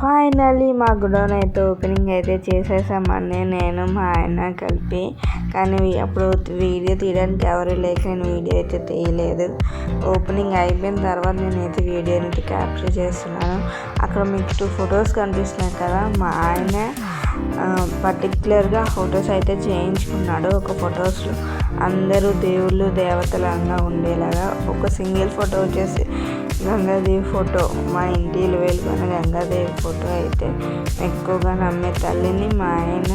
Finally మా గుడౌన్ అయితే opening అయితే చేసేసామండి, నేను మా ఆయన కలిపి. కానీ అప్పుడు వీడియో తీయడానికి ఎవరు లేక నేను వీడియో అయితే తీయలేదు. ఓపెనింగ్ అయిపోయిన తర్వాత నేనైతే వీడియో అయితే క్యాప్చర్ చేస్తున్నాను. అక్కడ మీకు 2 ఫొటోస్ కనిపిస్తున్నాయి కదా, మా ఆయన పర్టికులర్గా ఫొటోస్ అయితే చేయించుకున్నాడు. ఒక ఫొటోస్లో అందరూ దేవుళ్ళు దేవతలంగా ఉండేలాగా. ఒక సింగిల్ ఫోటో వచ్చేసి గంగాదేవి ఫోటో, మా ఇంటిలో వెలుగున్న గంగాదేవి ఫోటో అయితే ఎక్కువగా నమ్మే తల్లిని మా ఆయన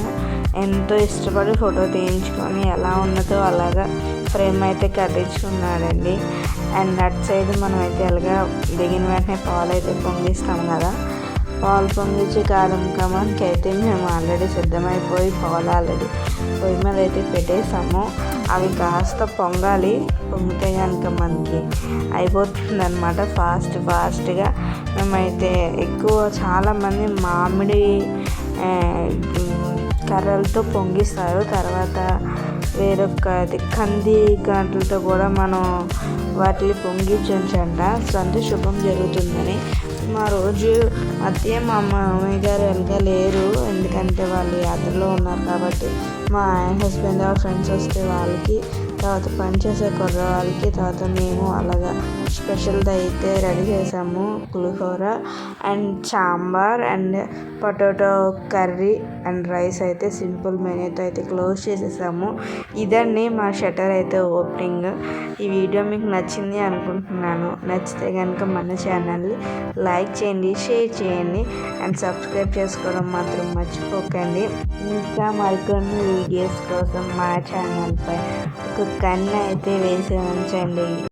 ఎంతో ఇష్టపడి ఫోటో తీయించుకొని ఎలా ఉన్నదో అలాగా ఫ్రేమ్ అయితే కట్టించుకున్నాడండి. అండ్ అటు సైడ్ మనం అయితే ఎలాగా దిగిన వెంటనే పాలు అయితే పొంగిస్తాం కదా, పాలు పొంగించి కార్యక్రమానికి అయితే మేము ఆల్రెడీ సిద్ధమైపోయి పాలు ఆల్రెడీ పొయ్యి మీద అయితే పెట్టేసాము. అవి కాస్త పొంగాలి, పొంగితే కనుక మనకి అయిపోతుంది అనమాట. ఫాస్ట్గా మేమైతే చాలామంది మామిడి కర్రలతో పొంగిస్తారు. తర్వాత వేరొకది కంది గంటలతో కూడా మనం వాటిని పొంగించంట. అంటే శుభం జరుగుతుందని. మా రోజు మధ్య మా మామయ్య గారు లేరు, ఎందుకంటే వాళ్ళు యాత్రలో ఉన్నారు కాబట్టి. మా హస్బెండ్ ఫ్రెండ్స్ వస్తే వాళ్ళకి, తర్వాత పనిచేసే కుర్ర వాళ్ళకి, తర్వాత మేము అలాగా స్పెషల్ది అయితే రెడీ చేసాము. Pulihora and sambar and potato curry and rice అయితే సింపుల్ మెనూతో అయితే క్లోజ్ చేసేసాము. ఇదండి మా షట్టర్ అయితే ఓపెనింగ్. ఈ వీడియో మీకు నచ్చింది అనుకుంటున్నాను. నచ్చితే కనుక మన ఛానల్ని లైక్ చేయండి, షేర్ చేయండి అండ్ సబ్స్క్రైబ్ చేసుకోవడం మాత్రం మర్చిపోకండి. ఇంకా మరికొన్ని వీడియోస్ కోసం మా ఛానల్పై ఒక కన్ను అయితే వేసి ఉంచండి.